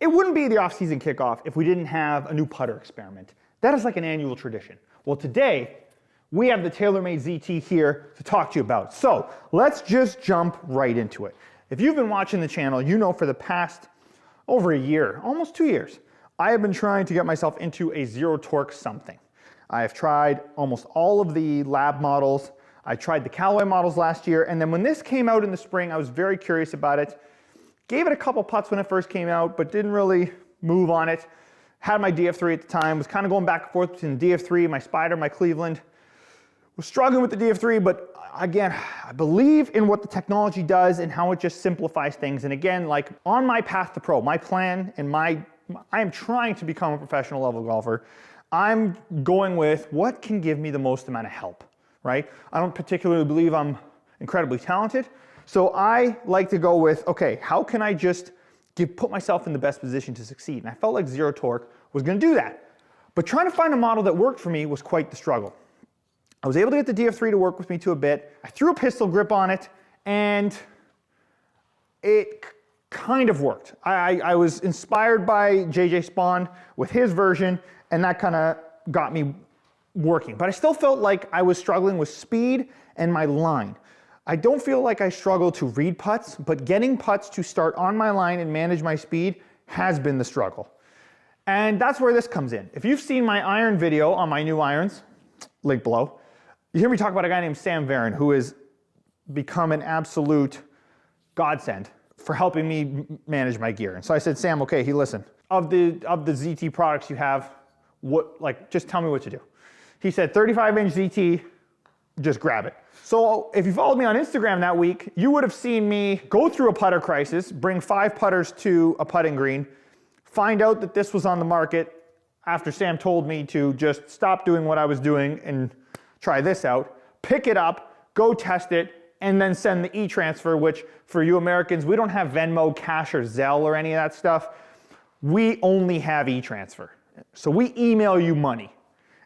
It wouldn't be the off-season kickoff if we didn't have a new putter experiment. That is like an annual tradition. Well, today, we have the Taylormade ZT here to talk to you about. So let's just jump right into it. If you've been watching the channel, you know for the past over a year, almost 2 years, I have been trying to get myself into a zero torque something. I have tried almost all of the lab models. I tried the Callaway models last year, and then when this came out in the spring, I was very curious about it. Gave it a couple putts when it first came out, but didn't really move on it. Had my DF3 at the time, was kind of going back and forth between the DF3, my Spider, my Cleveland. Was struggling with the DF3, but again, I believe in what the technology does and how it just simplifies things. And again, like on my path to pro, my plan and I am trying to become a professional level golfer. I'm going with what can give me the most amount of help, right? I don't particularly believe I'm incredibly talented. So I like to go with, okay, how can I just put myself in the best position to succeed? And I felt like zero torque was gonna do that. But trying to find a model that worked for me was quite the struggle. I was able to get the DF3 to work with me to a bit. I threw a pistol grip on it and it kind of worked. I was inspired by JJ Spawn with his version and that kind of got me working. But I still felt like I was struggling with speed and my line. I don't feel like I struggle to read putts, but getting putts to start on my line and manage my speed has been the struggle. And that's where this comes in. If you've seen my iron video on my new irons, link below, you hear me talk about a guy named Sam Varon who has become an absolute godsend for helping me manage my gear. And so I said, Sam, okay, listen, of the ZT products you have, just tell me what to do. He said, 35-inch ZT, just grab it. So if you followed me on Instagram that week, you would have seen me go through a putter crisis, bring 5 putters to a putting green, find out that this was on the market after Sam told me to just stop doing what I was doing and try this out, pick it up, go test it, and then send the e-transfer, which for you Americans, we don't have Venmo, Cash, or Zelle or any of that stuff. We only have e-transfer. So we email you money.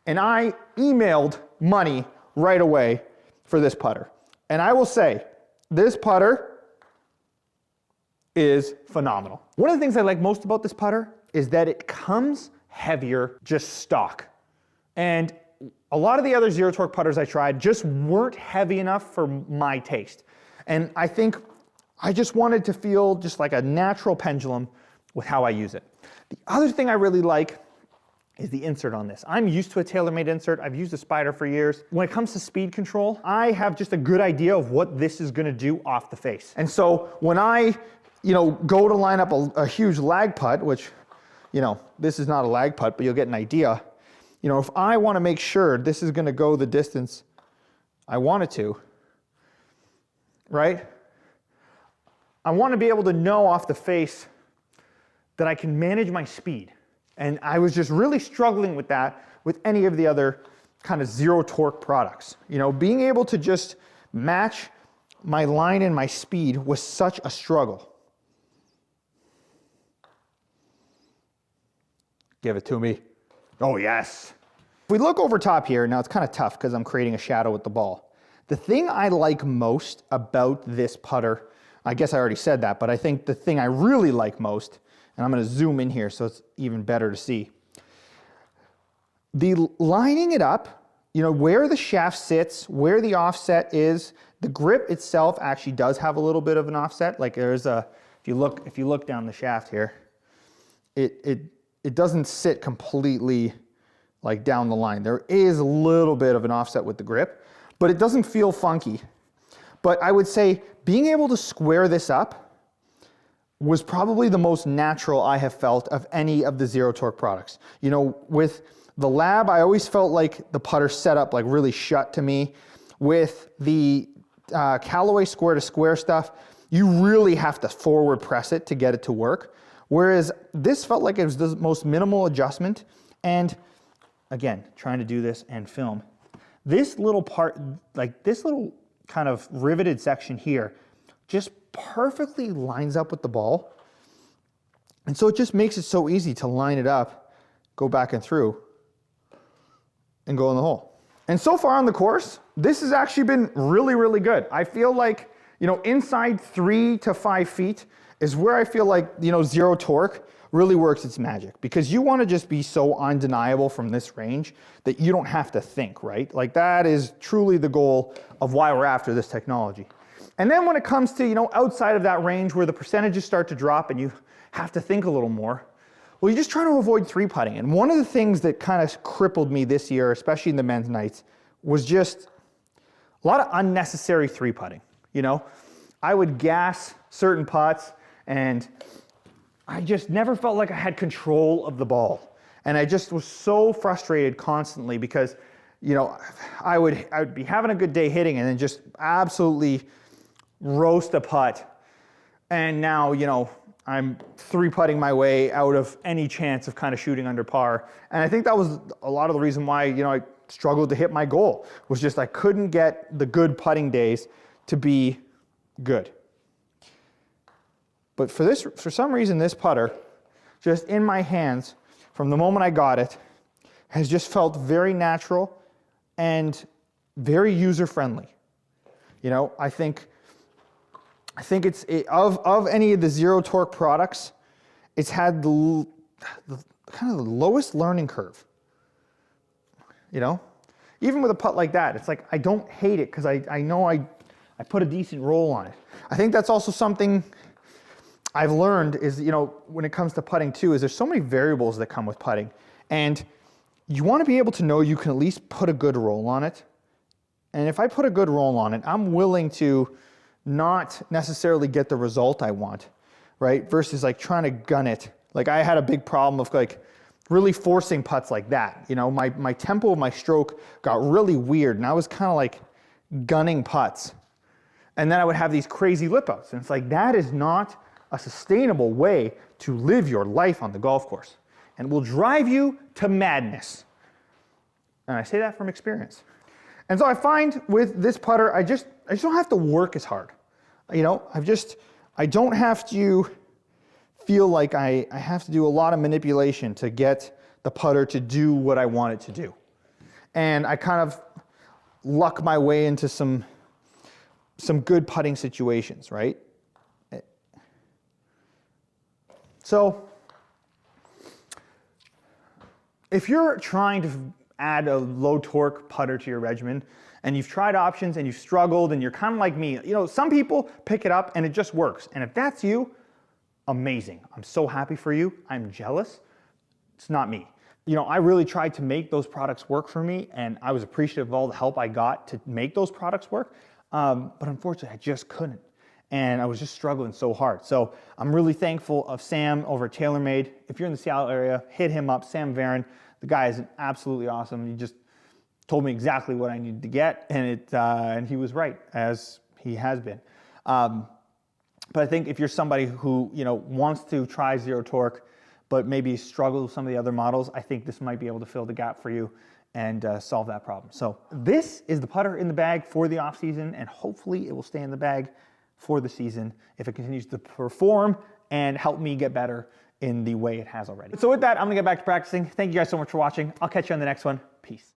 And I emailed money right away for this putter. And I will say, this putter is phenomenal. One of the things I like most about this putter is that it comes heavier just stock. And a lot of the other zero torque putters I tried just weren't heavy enough for my taste. And I think I just wanted to feel just like a natural pendulum with how I use it. The other thing I really like is the insert on this. I'm used to a Taylormade insert. I've used a Spider for years. When it comes to speed control, I have just a good idea of what this is gonna do off the face. And so when I go to line up a huge lag putt, which, this is not a lag putt, but you'll get an idea. If I wanna make sure this is gonna go the distance I want it to, right? I wanna be able to know off the face that I can manage my speed. And I was just really struggling with that with any of the other kind of zero torque products. Being able to just match my line and my speed was such a struggle. Give it to me. Oh yes. If we look over top here, now it's kind of tough because I'm creating a shadow with the ball. The thing I like most about this putter, I guess I already said that, but I think the thing I really like most, and I'm going to zoom in here so it's even better to see. The lining it up, where the shaft sits, where the offset is, the grip itself actually does have a little bit of an offset. Like there's if you look down the shaft here, it doesn't sit completely like down the line. There is a little bit of an offset with the grip, but it doesn't feel funky. But I would say being able to square this up was probably the most natural I have felt of any of the zero torque products. With the lab, I always felt like the putter set up like really shut to me. With the Callaway square to square stuff, you really have to forward press it to get it to work. Whereas this felt like it was the most minimal adjustment. And again, trying to do this and film. This little part, like this little kind of riveted section here, just perfectly lines up with the ball. And so it just makes it so easy to line it up, go back and through, and go in the hole. And so far on the course, this has actually been really, really good. I feel like, inside 3 to 5 feet is where I feel like, zero torque really works its magic, because you want to just be so undeniable from this range that you don't have to think, right? Like that is truly the goal of why we're after this technology. And then when it comes to, outside of that range where the percentages start to drop and you have to think a little more, well, you're just trying to avoid three putting. And one of the things that kind of crippled me this year, especially in the men's nights, was just a lot of unnecessary three putting. I would gas certain putts and I just never felt like I had control of the ball. And I just was so frustrated constantly because, I would be having a good day hitting and then just absolutely roast a putt. And now, I'm three putting my way out of any chance of kind of shooting under par. And I think that was a lot of the reason why, I struggled to hit my goal, was just I couldn't get the good putting days to be good. But for some reason, this putter, just in my hands, from the moment I got it, has just felt very natural and very user-friendly. I think it's of any of the zero torque products, it's had the kind of the lowest learning curve. Even with a putt like that, it's like I don't hate it because I know I put a decent roll on it. I think that's also something I've learned is, when it comes to putting too, is there's so many variables that come with putting. And you want to be able to know you can at least put a good roll on it. And if I put a good roll on it, I'm willing to not necessarily get the result I want, right? Versus like trying to gun it. Like I had a big problem of like really forcing putts like that. My tempo of my stroke got really weird and I was kind of like gunning putts. And then I would have these crazy lip outs. And it's like, that is not a sustainable way to live your life on the golf course. And will drive you to madness. And I say that from experience. And so I find with this putter, I just don't have to work as hard. I don't have to feel like I have to do a lot of manipulation to get the putter to do what I want it to do. And I kind of luck my way into some good putting situations, right? So if you're trying to add a low torque putter to your regimen and you've tried options and you've struggled and you're kind of like me, some people pick it up and it just works. And if that's you, amazing. I'm so happy for you. I'm jealous. It's not me. I really tried to make those products work for me and I was appreciative of all the help I got to make those products work. But unfortunately, I just couldn't. And I was just struggling so hard. So I'm really thankful of Sam over at Taylormade. If you're in the Seattle area, hit him up, Sam Varon. The guy is absolutely awesome. He just told me exactly what I needed to get, and he was right, as he has been. But I think if you're somebody who wants to try zero torque, but maybe struggle with some of the other models, I think this might be able to fill the gap for you and solve that problem. So this is the putter in the bag for the off season, and hopefully it will stay in the bag for the season if it continues to perform and help me get better in the way it has already. So with that, I'm gonna get back to practicing. Thank you guys so much for watching. I'll catch you on the next one. Peace.